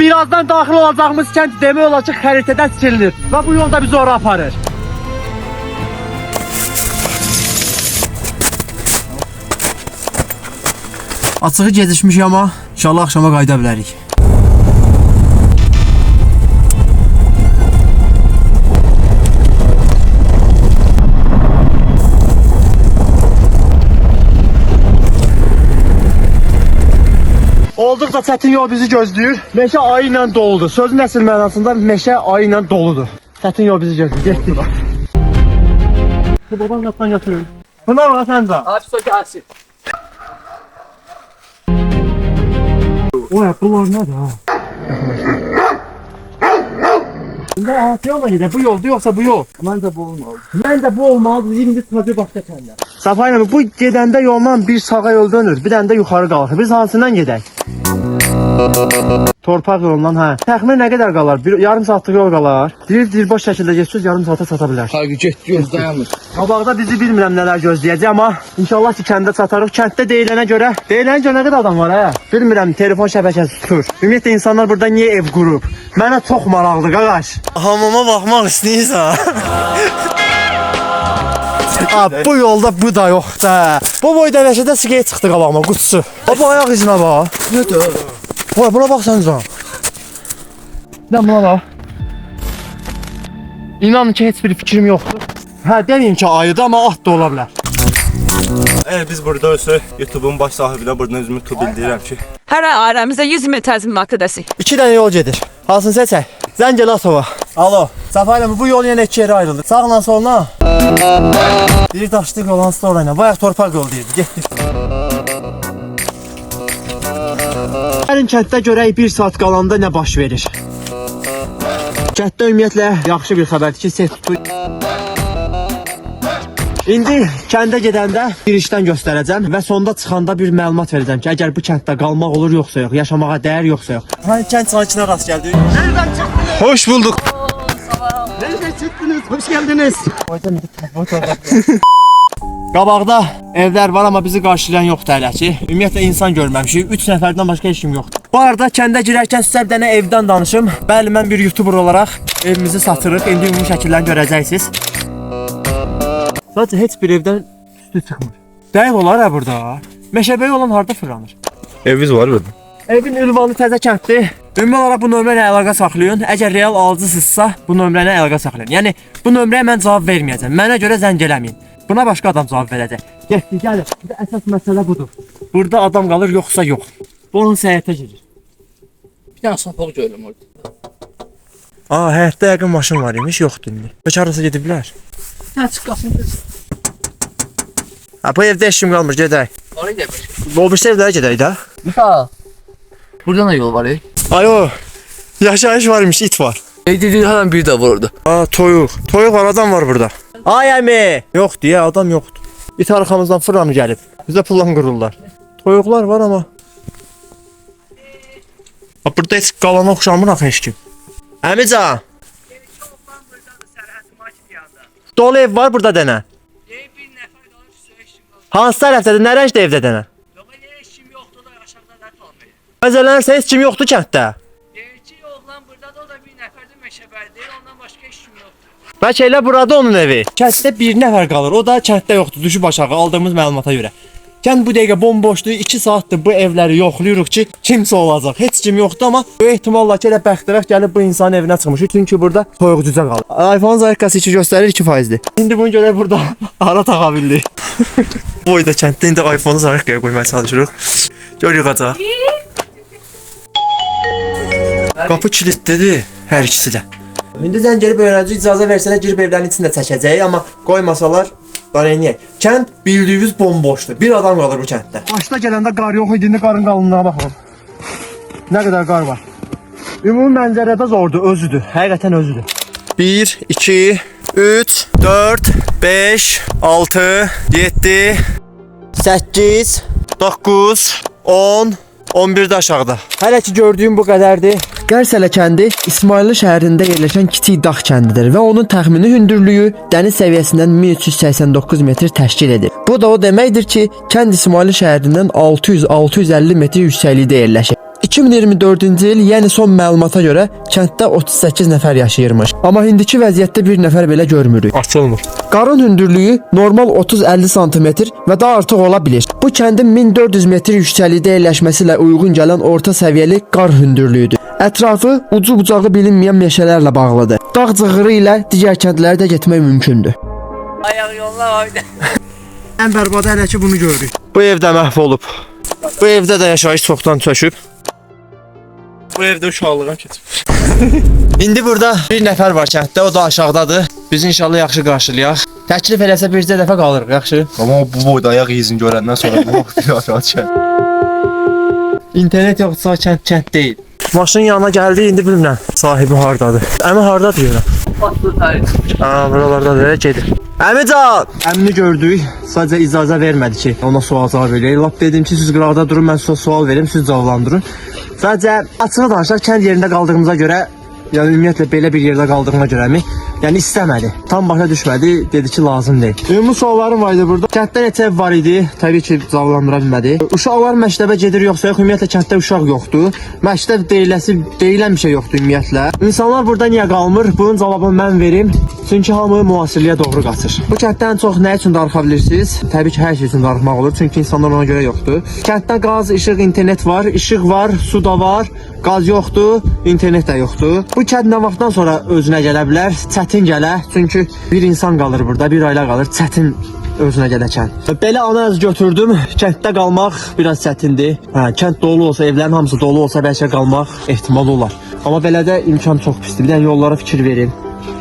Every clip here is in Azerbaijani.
Birazdan daxil olacağımız kənd demək olar ki, xəritədən silinir və bu yolda bizi ora aparır. Açığı gecikmişik amma inşallah axşama qayıda bilərik. Olduqca çətin yol bizi gözləyir. Meşə ayı ilə doludur. Sözün əsl mənasında meşə ayı ilə doludur. Çətin yol bizi gözləyir. Getdik bax. Bu baban qapdan götürün. Buna bax səncə. Abi so gəlsin. Oya bunlar nədir ha? Bunda altı yolla gider. Bu yolda yoksa bu yol. Məncə bu olmalı. Məncə bu olmalı. İndi çıxacaq başqa kəndə. Safayla bu gedəndə yolla bir sağa yol dönür, bir dənə də yuxarı qalxır. Biz hansından gedək? Torpaq yolundan, hə. Təxmin nə qədər qalar? Yarım saatlıq yol qalar. Boş şəkildə geçsiniz, yarım saata çata bilər. Hayır, getdi, yol dayanmır. Qabaqda bizi bilmirəm nələr gözləyəcək, amma inşallah ki, kəndə çatarıq. Kənddə deyilənə görə nə qədər adam var, hə? Bilmirəm, telefon şəbəkəsi tutur. Ümumiyyətlə, insanlar burada niyə ev qurub? Mənə çox maraqlı, qaqaş. Hamama baxmaq istəyirsən? Bu yolda bu da yox da. Bu boyda nəşədə siqet çıxdı qabağıma, qutusu. Bu ayaq izinə bax. Nədir? Buna bax sən can. Buna bax. İnanın ki, heç bir fikrim yoxdur. Hə, deməyim ki, ayıdır, amma at da ola bilər. Biz burada olsaq, YouTube'un baş sahibinə buradan özümü bildirirəm ki. Hər ay ailəmizə 100 min təzminat ödəsi. 2 dənə yol gedir. Hansını seçək? Zəngəlatova. Alo, Səfa bu yol yenə 2 yerə ayrıldı. Sağla soluna. Bir daşlıq olan orayla. Bayaq torpaq yol deyirdi. Getdik. Hərin kənddə görək 1 saat qalanda nə baş verir. Kənddə ümumiyyətlə yaxşı bir xəbərdir ki, set tutur. İndi kəndə gedəndə girişdən göstərəcəm və sonda çıxanda bir məlumat verəcəm ki, əgər bu kənddə qalmaq olur yoxsa yox, yaşamağa dəyər yoxsa yox. Hani kənd sakinə rast gəldik. Nereden çıktınız? Hoş bulduk. Nereden çıktınız? Hoş geldiniz. Qabaqda evlər var, amma bizi qarşılayan yoxdur hələ ki. Ümumiyyətlə insan görməmişik. 3 nəfərdən başqa heç kim yoxdur. Bu arada kəndə girərkən sizə bir dənə evdən danışım. Bəli, mən bir YouTuber olaraq evimizi satırıq. İndi ümumi şəkillərini görəcəksiniz. Sadəcə heç bir evdən üstü çıxmır. Dəqiq olar ha burada. Meşəbəyi olan harda fırlanır? Evimiz var burada. Evin ünvanı təzə kənddir. Ümumi olaraq bu nömrə ilə əlaqə saxlayın. Əgər real alıcısınızsa, bu nömrə ilə əlaqə saxlayın. Yəni bu nömrəyə mən cavab verməyəcəm. Mənə görə zəng eləməyin. Buna başqa adam cavab verəcək. Getdik, gəlin. Əsas məsələ budur. Burada adam qalır yoxsa yox. Bu onun səyahətə girir. Bir dənə sapaq görürüm orada. Həyətdə yəqin maşın var imiş, yoxdur indi. Bəlkə arası gediblər. Hə, çıx qapını. Bu evdə heç kim qalmır, gedək. Oraya gəlir. O birisi evlərə gedək də. Misal. Buradan da yol var, Ayo, yaşayış var imiş, it var. Dedi, hemen bir də var orada. Toyuq. Toyuq var, adam var burada. Ay əmi. Yox deyə, adam yoxdur. İt arxamızdan fırlanı gəlib. Bizə pullan qırırlar. Toyuqlar var amma. Burada heç qalana oxşamır axı heç kim. Əmica. Dolu ev var burada dənə. Hansı tərəfdədir? Nə rəngdə evdə dənə? Məzələnirsə heç kim yoxdur kənddə. Deyirki, oğlan buradadır, o da bir nəfərdir meşəbəlidir, ondan başqa heç kim yoxdur. Bəlkə elə burada onun evi. Kənddə bir nəfər qalır, o da kənddə yoxdur, düşüb aşağı aldığımız məlumata görə. Kənd bu dəqiqə bomboşdur, 2 saatdır bu evləri yoxlayırıq ki, kimsə olacaq. Heç kim yoxdur, amma böyük ehtimalla ki, elə bəxtərəf gəlib bu insanın evinə çıxmışıq, çünki burada toyuq cücə qalır. iPhone zərkəsi 2 göstərir 2%-dir. İndi bunu görək burada ara taxa bildik. Bu boyda kənddə indi iPhone-u zərkəyə qoymaya çalışırıq. Gör yığacaq. Qapı kilitlidir, hər ikisi də. İndi zəng gəlib öyrənci icazə versələr girib evlərin içində çəkəcək, amma qoymasalar qarəyniyək. Kənd bildiyiniz bomboşdur. Bir adam qalır bu kənddə. Başda gələndə qar yox idi, indi qarın qalınlığına baxın. Nə qədər qar var. Ümumi mənzərədə zordur, özüdür. Həqiqətən özüdür. 1, 2, 3, 4, 5, 6, 7, 8, 9, 10, 11 də aşağıda. Hələ ki gördüyüm bu qədərdir. Qərsələ kəndi İsmayıllı şəhərində yerləşən kiçik dağ kəndidir və onun təxmini hündürlüyü dəniz səviyyəsindən 1389 metr təşkil edir. Bu da o deməkdir ki, kənd İsmayıllı şəhərindən 600-650 metr yüksəklikdə yerləşir. 2024-cü il, yəni son məlumata görə kənddə 38 nəfər yaşayırmış. Amma indiki vəziyyətdə bir nəfər belə görmürük. Açılmır. Qarın hündürlüyü normal 30-50 sm və daha artıq ola bilir. Bu kəndin 1400 metr yüksəklikdə yerləşməsi ilə uyğun gələn orta səviyyəli qar hündürlüyüdür. Ətrafı ucu bucağı bilinməyən meşələrlə bağlıdır. Dağ cığırı ilə digər kəndlərə də getmək mümkündür. Ayak yollar oydu. Ən bərbad hələ ki bunu görürük. Bu ev də məhv olub. Bu evdə də yaşayış çoxdan çöküb. Bu evdə uşaqlığım keçib. İndi burada bir nəfər var kənddə, o da aşağıdadır. Biz inşallah yaxşı qarşılayaq. Təklif eləsə bircə dəfə qalırıq, yaxşı? Amma bu boyda ayaq izini görəndən sonra bu vaxt aşağı düşər. İnternet yoxsa kənd deyil. Maşının yanına gəldi, indi bilmirəm sahibi hardadır. Əmi hardadır görəm? Fatlı tarih. Buralardadır, gedir. Əmican! Əmini gördük, sadəcə icazə vermədi ki, ona sual cavab eləyək. Lap dedim ki, siz qıraqda durun, mən sizə sual verim, siz cavablandırın. Sadəcə açığı danışaq, kənd yerində qaldığımıza görə, yəni ümumiyyətlə belə bir yerdə qaldığıma görəmi, yəni istəmədi. Tam başa düşmədi, dedi ki, lazım deyil. Ümumi suallarım var idi burada. Kənddə neçə ev var idi? Təbii ki, cavablandıra bilmədi. Uşaqlar məktəbə gedir yoxsa yox? Ümumiyyətlə kənddə uşaq yoxdur. Məktəb deyilən bir şey yoxdur ümumiyyətlə. İnsanlar burada niyə qalmır? Bunun cavabını mən verim. Çünki hamı müasirliyə doğru qaçır. Bu kənddən çox nə üçün darıxa bilirsiniz? Təbii ki, hər şey üçün darıxmaq olur. Çünki insanlar ona görə yoxdur. Kənddə qaz, işıq, internet var. İşıq var, su da var. Qaz yoxdur, internet də yoxdur. Bu kənd nə vaxtdan sonra özünə gələ bilər? Çətin gələ. Çünki bir insan qalır burada, bir ailə qalır. Çətin özünə gələkən. Belə ana öz götürdüm. Kənddə qalmaq biraz çətindir. Kənd dolu olsa, evlərin hamısı dolu olsa bəlkə qalmaq ehtimal olar. Amma belə də imkan çox pisdir. Bir dənə yollara fikir verin.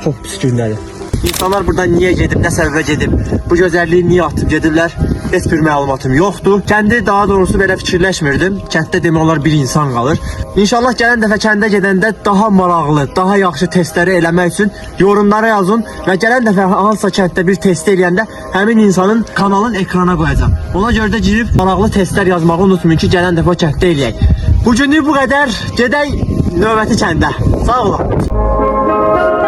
Çox pis gündədir. İnsanlar buradan niyə gedib, nə səbəbə gedib, bu gözəlliyi niyə atıb gediblər, heç bir məlumatım yoxdur. Kəndi daha doğrusu belə fikirləşmirdim. Kənddə demək olar bir insan qalır. İnşallah gələn dəfə kəndə gedəndə daha maraqlı, daha yaxşı testləri eləmək üçün yorumlara yazın və gələn dəfə hansısa kənddə bir test eləyəndə həmin insanın kanalın ekrana qoyacağam. Ona görə də girib maraqlı testlər yazmağı unutmayın ki, gələn dəfə o kənddə eləyək. Bugünlük bu qədər. Gedək növbəti kəndə. Sağ olun.